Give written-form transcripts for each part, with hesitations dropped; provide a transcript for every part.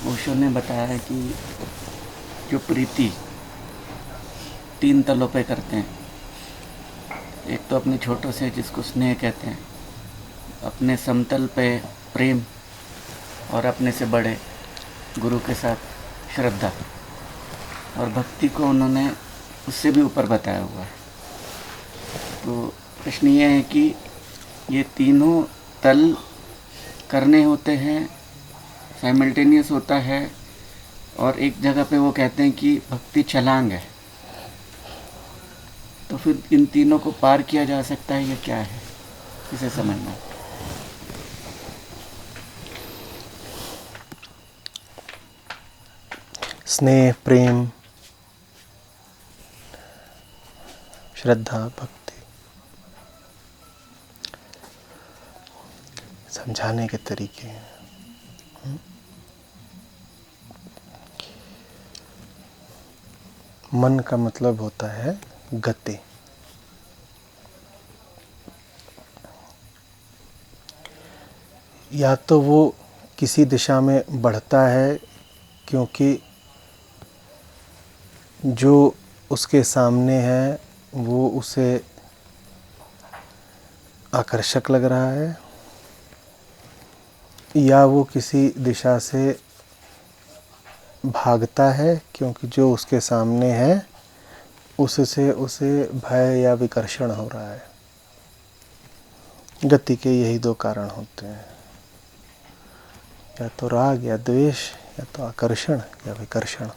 ओशो ने बताया है कि जो प्रीति 3 तलों पे करते हैं। एक तो अपने छोटों से, जिसको स्नेह कहते हैं, अपने समतल पे प्रेम, और अपने से बड़े गुरु के साथ श्रद्धा, और भक्ति को उन्होंने उससे भी ऊपर बताया हुआ है। तो प्रश्न ये है कि ये तीनों तल करने होते हैं, साइमल्टेनियस होता है, और एक जगह पे वो कहते हैं कि भक्ति छलांग है। तो फिर इन तीनों को पार किया जा सकता है, ये क्या है, इसे समझना। स्नेह, प्रेम, श्रद्धा, भक्ति, समझाने के तरीके हैं। मन का मतलब होता है गति। या तो वो किसी दिशा में बढ़ता है क्योंकि जो उसके सामने है वो उसे आकर्षक लग रहा है, या वो किसी दिशा से भागता है क्योंकि जो उसके सामने है उससे उसे भय या विकर्षण हो रहा है। गति के यही 2 कारण होते हैं, या तो राग या द्वेष, या तो आकर्षण या विकर्षण।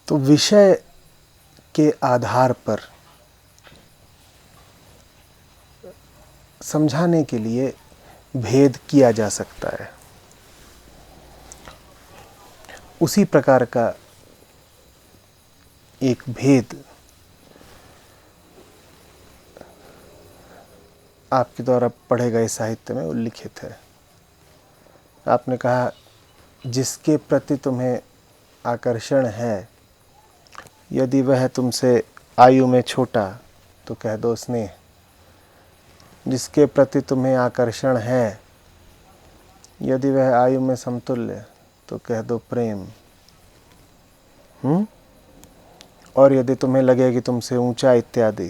तो विषय के आधार पर समझाने के लिए भेद किया जा सकता है। उसी प्रकार का एक भेद आपके द्वारा पढ़े गए साहित्य में उल्लिखित है। आपने कहा जिसके प्रति तुम्हें आकर्षण है, यदि वह तुमसे आयु में छोटा तो कह दो स्नेह। जिसके प्रति तुम्हें आकर्षण है, यदि वह आयु में समतुल्य तो कह दो प्रेम। और यदि तुम्हें लगे कि तुमसे ऊंचा इत्यादि,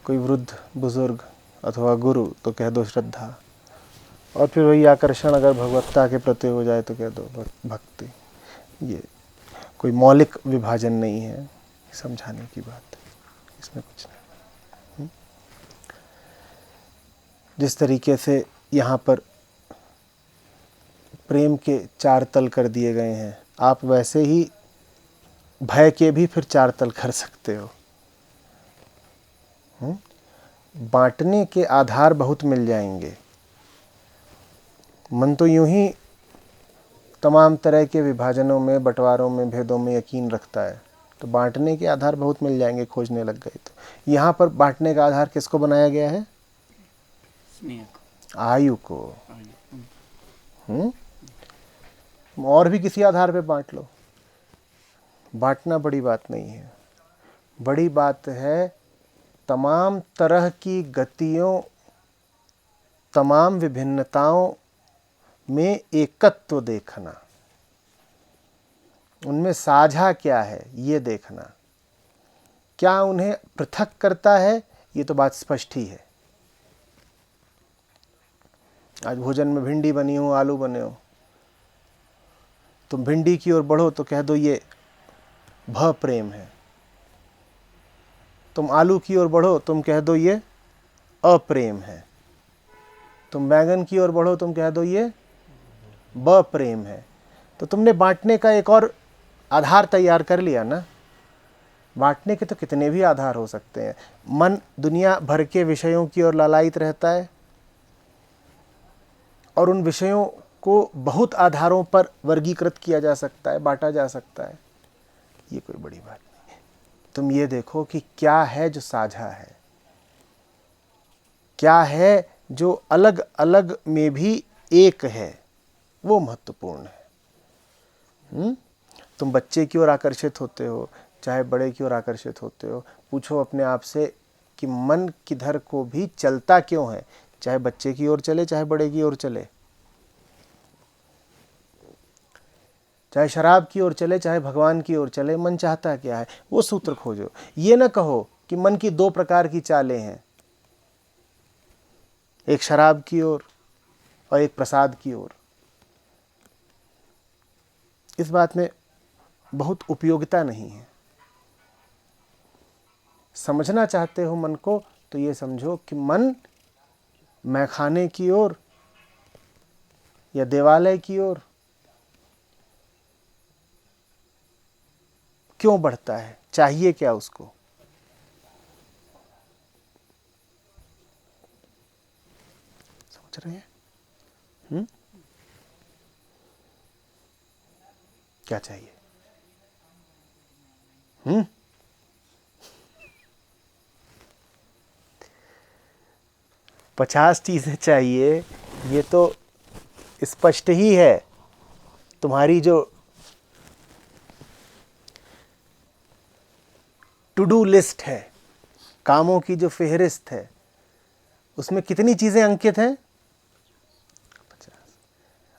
कोई वृद्ध, बुजुर्ग अथवा गुरु, तो कह दो श्रद्धा। और फिर वही आकर्षण अगर भगवत्ता के प्रति हो जाए तो कह दो भक्ति। ये कोई मौलिक विभाजन नहीं है, समझाने की बात, इसमें कुछ नहीं। जिस तरीके से यहाँ पर प्रेम के 4 तल कर दिए गए हैं, आप वैसे ही भय के भी फिर 4 तल कर सकते हो। बांटने के आधार बहुत मिल जाएंगे। मन तो यूं ही तमाम तरह के विभाजनों में, बंटवारों में, भेदों में यकीन रखता है, तो बांटने के आधार बहुत मिल जाएंगे खोजने लग गए तो। यहाँ पर बांटने का आधार किसको बनाया गया है? आयु को। और भी किसी आधार पे बांट लो, बांटना बड़ी बात नहीं है। बड़ी बात है तमाम तरह की गतियों, तमाम विभिन्नताओं में एकत्व देखना, उनमें साझा क्या है ये देखना। क्या उन्हें पृथक करता है, ये तो बात स्पष्ट ही है। आज भोजन में भिंडी बनी हो, आलू बने हो, तुम भिंडी की ओर बढ़ो तो कह दो ये भ प्रेम है। तुम आलू की ओर बढ़ो, तुम कह दो ये अप्रेम है। तुम बैंगन की ओर बढ़ो, तुम कह दो ये ब प्रेम है। तो तुमने बांटने का एक और आधार तैयार कर लिया ना। बांटने के तो कितने भी आधार हो सकते हैं। मन दुनिया भर के विषयों की ओर लालायित रहता है, और उन विषयों को बहुत आधारों पर वर्गीकृत किया जा सकता है, बांटा जा सकता है। ये कोई बड़ी बात नहीं है। तुम ये देखो कि क्या है जो साझा है, क्या है जो अलग अलग में भी एक है, वो महत्वपूर्ण है। तुम बच्चे की ओर आकर्षित होते हो, चाहे बड़े की ओर आकर्षित होते हो, पूछो अपने आप से कि मन किधर को भी चलता क्यों है? चाहे बच्चे की ओर चले, चाहे बड़े की ओर चले, चाहे शराब की ओर चले, चाहे भगवान की ओर चले, मन चाहता क्या है वो सूत्र खोजो। ये ना कहो कि मन की दो प्रकार की चालें हैं, एक शराब की ओर और एक प्रसाद की ओर। इस बात में बहुत उपयोगिता नहीं है। समझना चाहते हो मन को तो ये समझो कि मन मैखाने की ओर या देवालय की ओर क्यों बढ़ता है, चाहिए क्या उसको। समझ रहे हैं? क्या चाहिए? 50 चीजें चाहिए, ये तो स्पष्ट ही है। तुम्हारी जो टू डू लिस्ट है, कामों की जो फेहरिस्त है, उसमें कितनी चीजें अंकित हैं? 50।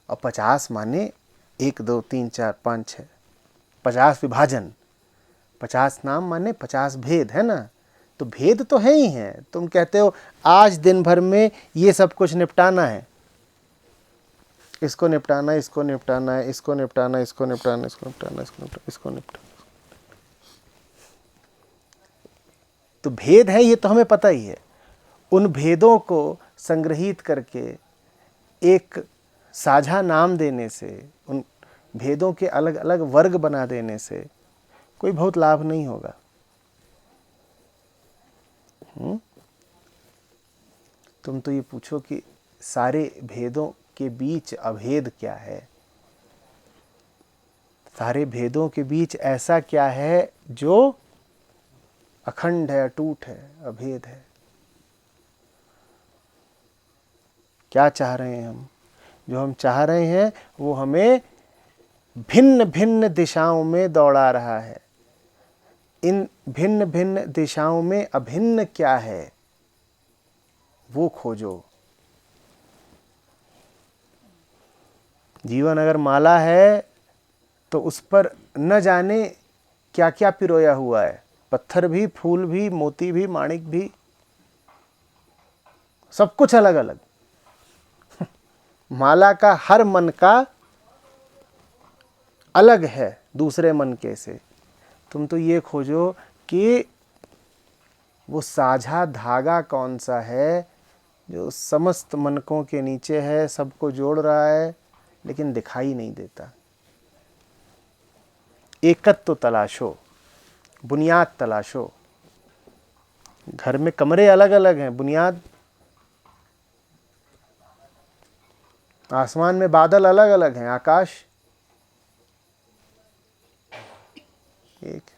और 50 माने 1 2 3 4 5 6, 50 विभाजन, 50 नाम माने 50 भेद, है ना। तो भेद तो है ही हैं। तुम कहते हो आज दिन भर में ये सब कुछ निपटाना है, इसको निपटाना, इसको निपटाना है, इसको निपटाना, इसको निपटाना, इसको निपटाना, इसको निपटाना, इसको निपटाना। तो भेद है, ये तो हमें पता ही है। उन भेदों को संग्रहित करके एक साझा नाम देने से, उन भेदों के अलग अलग वर्ग बना देने से कोई बहुत लाभ नहीं होगा। तुम तो ये पूछो कि सारे भेदों के बीच अभेद क्या है, सारे भेदों के बीच ऐसा क्या है जो अखंड है, अटूट है, अभेद है। क्या चाह रहे हैं हम? जो हम चाह रहे हैं वो हमें भिन्न भिन्न दिशाओं में दौड़ा रहा है। इन भिन्न भिन्न दिशाओं में अभिन्न क्या है वो खोजो। जीवन अगर माला है तो उस पर न जाने क्या क्या पिरोया हुआ है, पत्थर भी, फूल भी, मोती भी, माणिक भी, सब कुछ अलग अलग। माला का हर मन का अलग है दूसरे मन के से। तुम तो ये खोजो कि वो साझा धागा कौन सा है जो समस्त मनकों के नीचे है, सबको जोड़ रहा है, लेकिन दिखाई नहीं देता। एकत्व तो तलाशो, बुनियाद तलाशो। घर में कमरे अलग अलग हैं, बुनियाद। आसमान में बादल अलग अलग हैं, आकाश एक।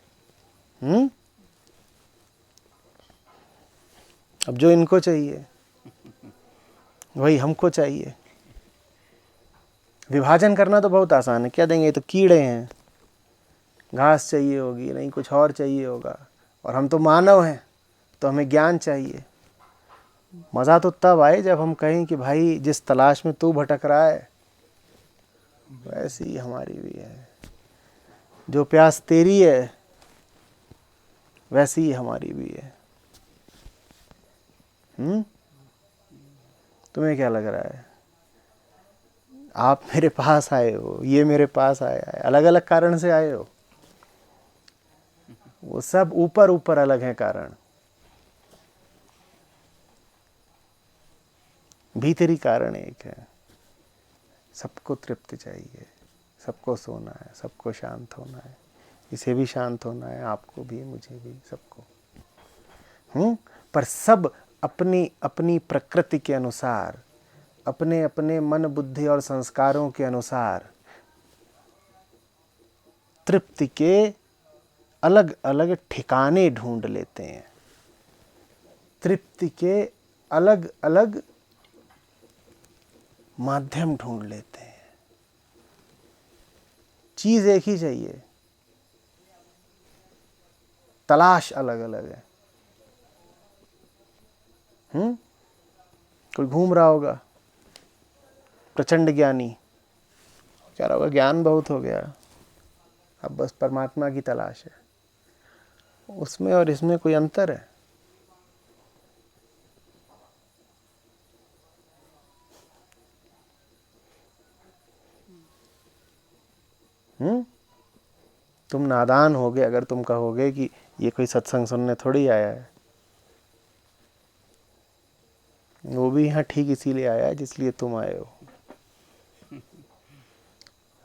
अब जो इनको चाहिए वही हमको चाहिए। विभाजन करना तो बहुत आसान है, क्या देंगे, ये तो कीड़े हैं, घास चाहिए होगी, नहीं कुछ और चाहिए होगा। और हम तो मानव हैं, तो हमें ज्ञान चाहिए। मज़ा तो तब आए जब हम कहें कि भाई जिस तलाश में तू भटक रहा है वैसी ही हमारी भी है, जो प्यास तेरी है वैसी ही हमारी भी है। तुम्हें क्या लग रहा है? आप मेरे पास आए हो, ये मेरे पास आया है, अलग अलग कारण से आए हो। वो सब ऊपर ऊपर अलग है कारण, भीतरी कारण एक है। सबको तृप्ति चाहिए, सबको सोना है, सबको शांत होना है, इसे भी शांत होना है, आपको भी, मुझे भी, सबको। पर सब अपनी अपनी प्रकृति के अनुसार, अपने अपने मन, बुद्धि और संस्कारों के अनुसार तृप्ति के अलग अलग ठिकाने ढूंढ लेते हैं, तृप्ति के अलग अलग माध्यम ढूंढ लेते हैं। चीज एक ही चाहिए, तलाश अलग अलग है। कोई घूम रहा होगा प्रचंड ज्ञानी, क्या रहा होगा ज्ञान बहुत हो गया, अब बस परमात्मा की तलाश है। उसमें और इसमें कोई अंतर है? तुम नादान होगे अगर तुम कहोगे कि ये कोई सत्संग सुनने थोड़ी आया है। वो भी यहाँ ठीक इसीलिए आया है जिसलिए तुम आए हो।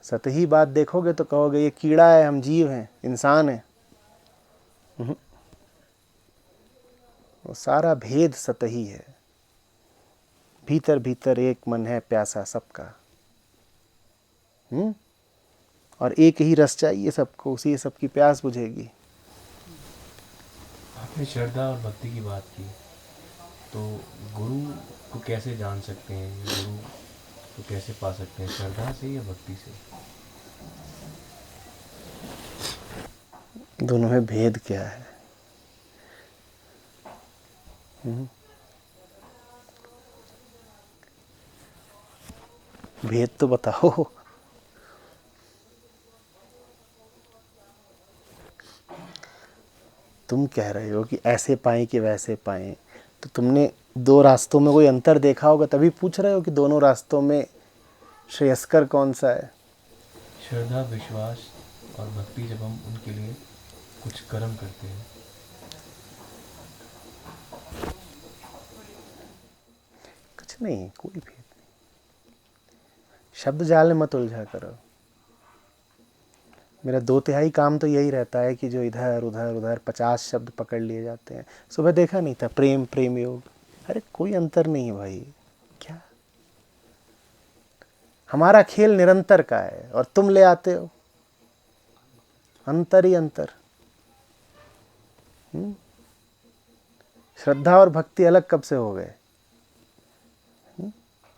सतही बात देखोगे तो कहोगे ये कीड़ा है, हम जीव हैं, इंसान है। वो सारा भेद सतही है। भीतर भीतर एक मन है प्यासा सबका। और एक ही रस चाहिए सबको, उसी सबकी प्यास बुझेगी। आपने श्रद्धा और भक्ति की बात की, तो गुरु को कैसे जान सकते हैं, गुरु को कैसे पा सकते हैं, श्रद्धा से या भक्ति से? दोनों में भेद क्या है? भेद तो बताओ। तुम कह रहे हो कि ऐसे पाएं कि वैसे पाएं, तो तुमने दो रास्तों में कोई अंतर देखा होगा तभी पूछ रहे हो कि दोनों रास्तों में श्रेयस्कर कौन सा है? श्रद्धा, विश्वास और भक्ति, जब हम उनके लिए कुछ कर्म करते हैं। कुछ नहीं, कोई भेद नहीं। शब्द जाल में मत उलझा करो। मेरा 2/3 काम तो यही रहता है कि जो इधर उधर उधर 50 शब्द पकड़ लिए जाते हैं। सुबह देखा नहीं था प्रेम, प्रेम योग, अरे कोई अंतर नहीं है भाई। क्या हमारा खेल निरंतर का है और तुम ले आते हो अंतर ही अंतर। श्रद्धा और भक्ति अलग कब से हो गए?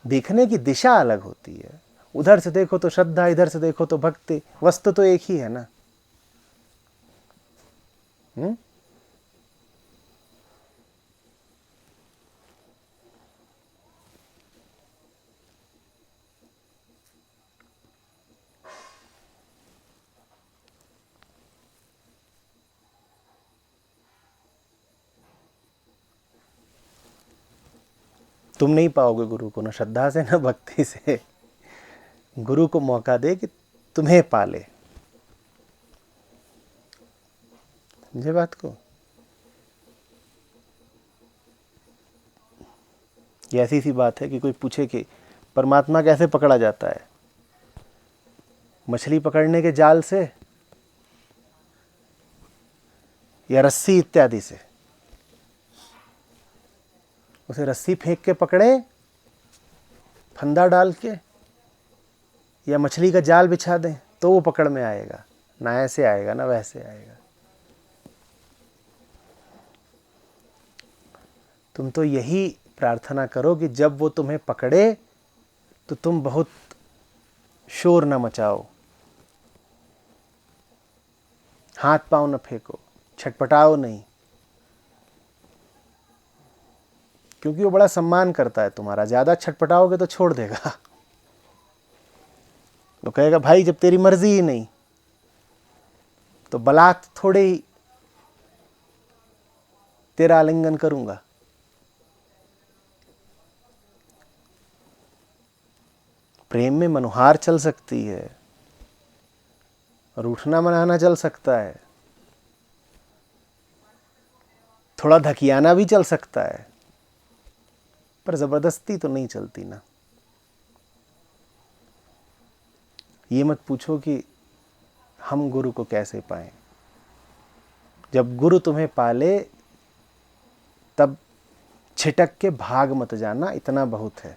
देखने की दिशा अलग होती है। उधर से देखो तो श्रद्धा, इधर से देखो तो भक्ति, वस्तु तो एक ही है ना। तुम नहीं पाओगे गुरु को, ना श्रद्धा से ना भक्ति से। गुरु को मौका दे कि तुम्हें पाले। समझे बात को? ये ऐसी सी बात है कि कोई पूछे कि परमात्मा कैसे पकड़ा जाता है? मछली पकड़ने के जाल से या रस्सी इत्यादि से? उसे रस्सी फेंक के पकड़े, फंदा डाल के, या मछली का जाल बिछा दें तो वो पकड़ में आएगा? ना ऐसे आएगा ना वैसे आएगा। तुम तो यही प्रार्थना करो कि जब वो तुम्हें पकड़े तो तुम बहुत शोर न मचाओ, हाथ पांव न फेंको, छटपटाओ नहीं, क्योंकि वो बड़ा सम्मान करता है तुम्हारा। ज्यादा छटपटाओगे तो छोड़ देगा। वो कहेगा भाई जब तेरी मर्जी ही नहीं तो बलात् थोड़े ही तेरा आलिंगन करूंगा। प्रेम में मनुहार चल सकती है और उठना मनाना चल सकता है, थोड़ा धकियाना भी चल सकता है, पर जबरदस्ती तो नहीं चलती ना। ये मत पूछो कि हम गुरु को कैसे पाएं। जब गुरु तुम्हें पाले तब छिटक के भाग मत जाना, इतना बहुत है।